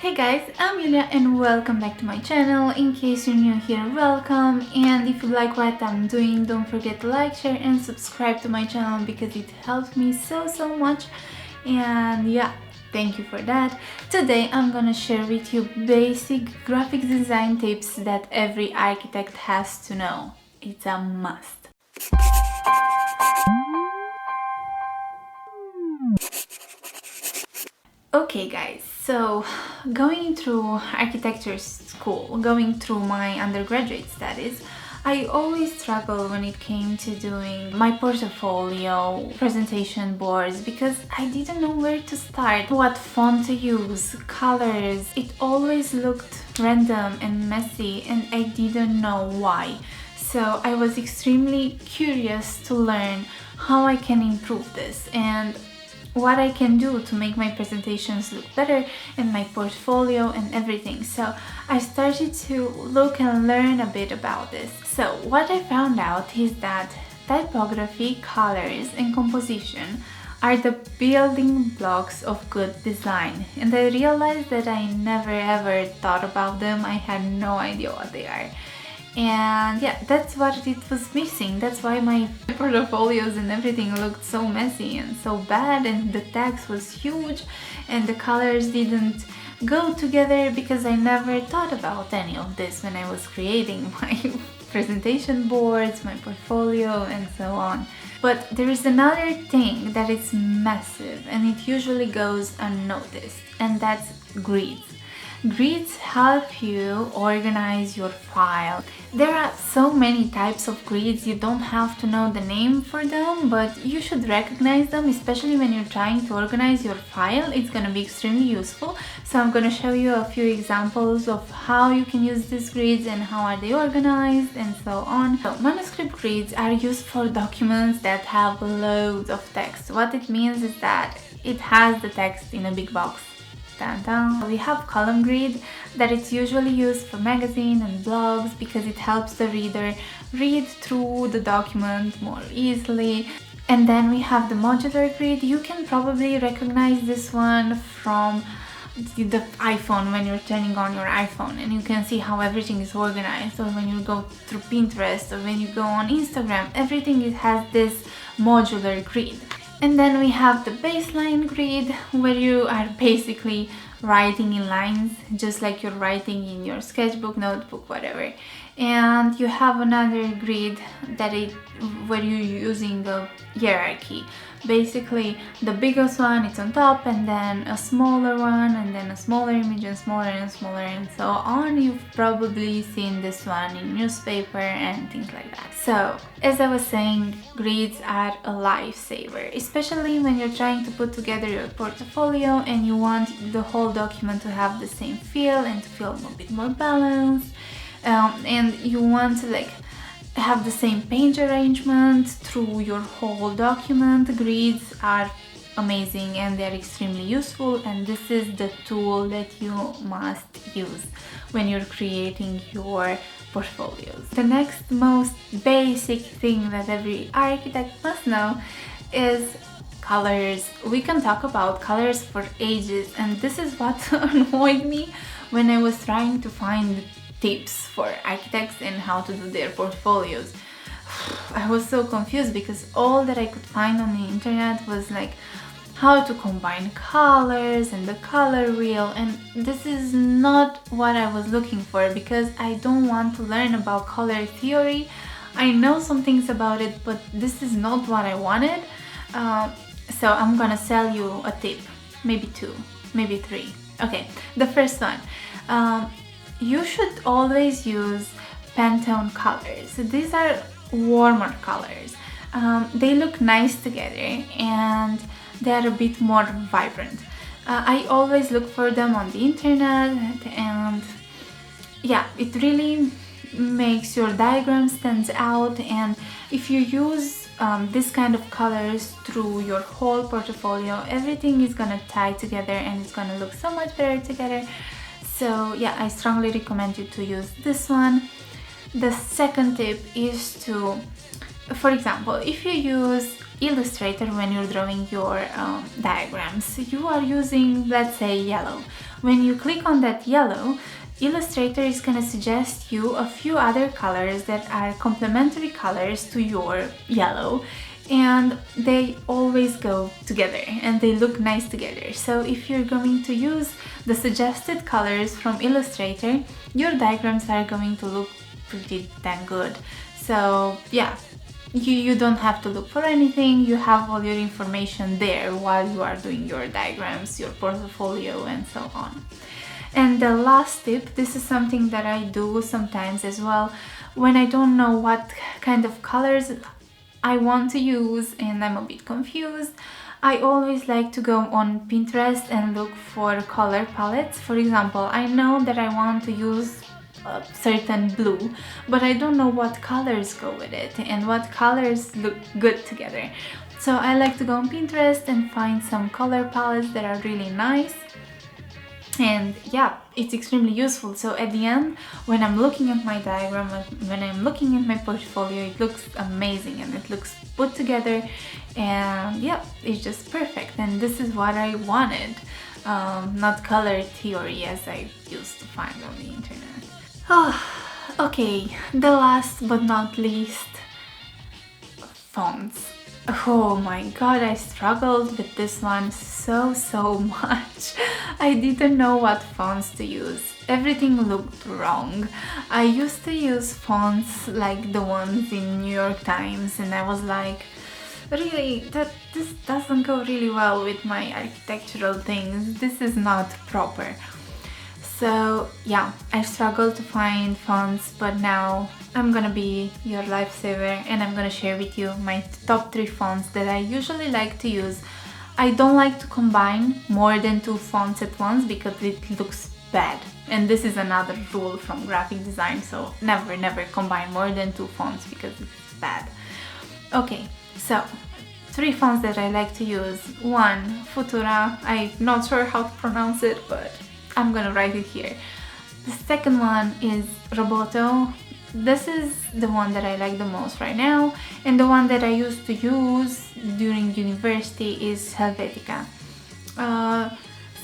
Hey guys, I'm Iulia and welcome back to my channel. In case you're new here, welcome, and if you like what I'm doing, don't forget to like, share and subscribe to my channel because it helps me so much. And yeah, thank you for that. Today I'm gonna share with you basic graphic design tips that every architect has to know. It's a must. Okay guys, so going through architecture school, going through my undergraduate studies, I always struggled when it came to doing my portfolio, presentation boards, because I didn't know where to start, what font to use, colors. It always looked random and messy and I didn't know why. So I was extremely curious to learn how I can improve this and what I can do to make my presentations look better and my portfolio and everything. So I started to look and learn a bit about this. So what I found out is that typography, colors and composition are the building blocks of good design, and I realized that I never ever thought about them. I had no idea what they are. And yeah, that's what it was missing. That's why my portfolios and everything looked so messy and so bad, and the text was huge and the colors didn't go together because I never thought about any of this when I was creating my presentation boards, my portfolio and so on. But there is another thing that is massive and it usually goes unnoticed, and that's grids. Grids help you organize your file. There are so many types of grids, you don't have to know the name for them, but you should recognize them, especially when you're trying to organize your file. It's going to be extremely useful. So I'm going to show you a few examples of how you can use these grids and how are they organized and so on. So manuscript grids are used for documents that have loads of text. What it means is that it has the text in a big box. We have column grid that it's usually used for magazine and blogs because it helps the reader read through the document more easily. And then we have the modular grid. You can probably recognize this one from the iPhone, when you're turning on your iPhone and you can see how everything is organized, or when you go through Pinterest or when you go on Instagram, everything has this modular grid. And then we have the baseline grid, where you are basically writing in lines, just like you're writing in your sketchbook, notebook, whatever. And you have another grid where you're using a hierarchy. Basically, the biggest one is on top, and then a smaller one, and then a smaller image, and smaller and smaller, and so on. You've probably seen this one in newspaper and things like that. So, as I was saying, grids are a lifesaver, especially when you're trying to put together your portfolio and you want the whole document to have the same feel and to feel a bit more balanced. And you want to have the same page arrangement through your whole document. Grids are amazing and they're extremely useful, and this is the tool that you must use when you're creating your portfolios. The next most basic thing that every architect must know is colors. We can talk about colors for ages, and this is what annoyed me when I was trying to find tips for architects and how to do their portfolios. I was so confused because all that I could find on the internet was like how to combine colors and the color wheel, and this is not what I was looking for because I don't want to learn about color theory. I know some things about it, but this is not what I wanted. So I'm gonna sell you a tip, maybe two, maybe three. Okay, the first one. You should always use Pantone colors. These are warmer colors. They look nice together and they are a bit more vibrant. I always look for them on the internet, and yeah, it really makes your diagram stand out. And if you use this kind of colors through your whole portfolio, everything is gonna tie together and it's gonna look so much better together. So yeah, I strongly recommend you to use this one. The second tip is to, for example, if you use Illustrator when you're drawing your diagrams, you are using, let's say, yellow. when you click on that yellow, Illustrator is going to suggest you a few other colors that are complementary colors to your yellow, and they always go together and they look nice together. So if you're going to use the suggested colors from Illustrator, your diagrams are going to look pretty dang good. So yeah, you don't have to look for anything, you have all your information there while you are doing your diagrams, your portfolio, and so on. And the last tip, this is something that I do sometimes as well, when I don't know what kind of colors I want to use and I'm a bit confused, I always like to go on Pinterest and look for color palettes. For example, I know that I want to use a certain blue, but I don't know what colors go with it and what colors look good together. So I like to go on Pinterest and find some color palettes that are really nice. And yeah, it's extremely useful. So at the end, when I'm looking at my diagram, when I'm looking at my portfolio, it looks amazing and it looks put together, and yeah, it's just perfect. And this is what I wanted, not color theory as I used to find on the internet. Okay, the last but not least, fonts. Oh my god, I struggled with this one so much. I didn't know what fonts to use. Everything looked wrong. I used to use fonts like the ones in New York Times, and I was like, really, this doesn't go really well with my architectural things. This is not proper. So yeah, I struggled to find fonts, but now I'm gonna be your lifesaver and I'm gonna share with you my top 3 fonts that I usually like to use. I don't like to combine more than 2 fonts at once because it looks bad. And this is another rule from graphic design, so never combine more than 2 fonts because it's bad. Okay, so 3 fonts that I like to use. 1, Futura. I'm not sure how to pronounce it, but I'm gonna write it here. The second one is Roboto. This is the one that I like the most right now, and the one that I used to use during university is Helvetica.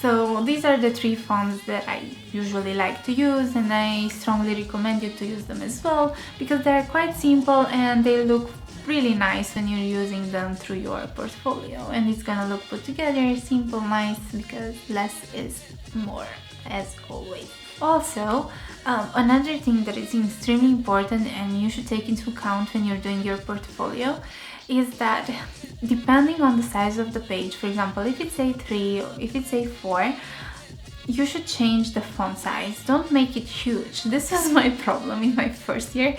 So these are the 3 fonts that I usually like to use, and I strongly recommend you to use them as well because they're quite simple and they look really nice when you're using them through your portfolio, and it's gonna look put together, simple, nice, because less is more, as always. Also, another thing that is extremely important and you should take into account when you're doing your portfolio is that depending on the size of the page, for example, if it's A3 or if it's A4, you should change the font size. Don't make it huge. This was my problem in my first year.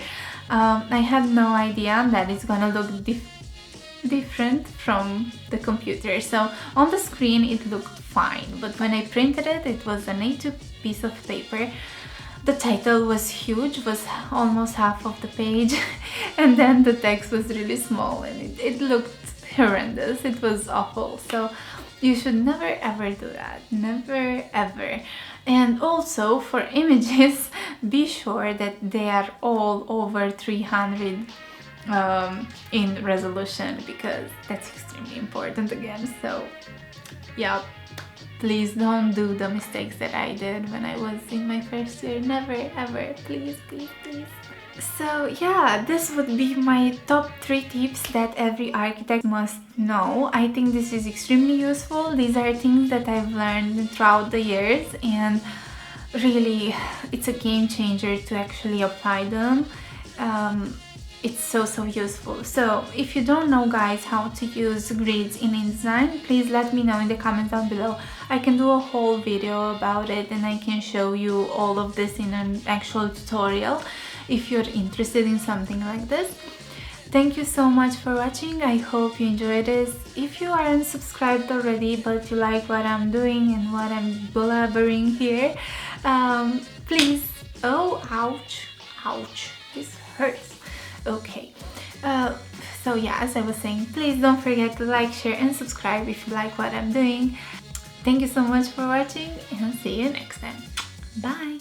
I had no idea that it's gonna look different from the computer. So on the screen it looked fine, but when I printed it, it was an A2 piece of paper. The title was huge, was almost half of the page, and then the text was really small and it looked horrendous. It was awful. So you should never ever do that. Never ever. And also for images, be sure that they are all over 300 in resolution, because that's extremely important again. So yeah, please don't do the mistakes that I did when I was in my first year. Never ever, please. So yeah, this would be my top 3 tips that every architect must know. I think this is extremely useful. These are things that I've learned throughout the years, and really it's a game changer to actually apply them. It's so useful. So if you don't know, guys, how to use grids in InDesign, please let me know in the comments down below. I can do a whole video about it and I can show you all of this in an actual tutorial if you're interested in something like this. Thank you so much for watching. I hope you enjoyed this. If you aren't subscribed already but you like what I'm doing and what I'm blabbering here, please, oh, ouch, this hurts. Okay, so yeah, as I was saying, please don't forget to like, share and subscribe if you like what I'm doing. Thank you so much for watching, and see you next time. Bye!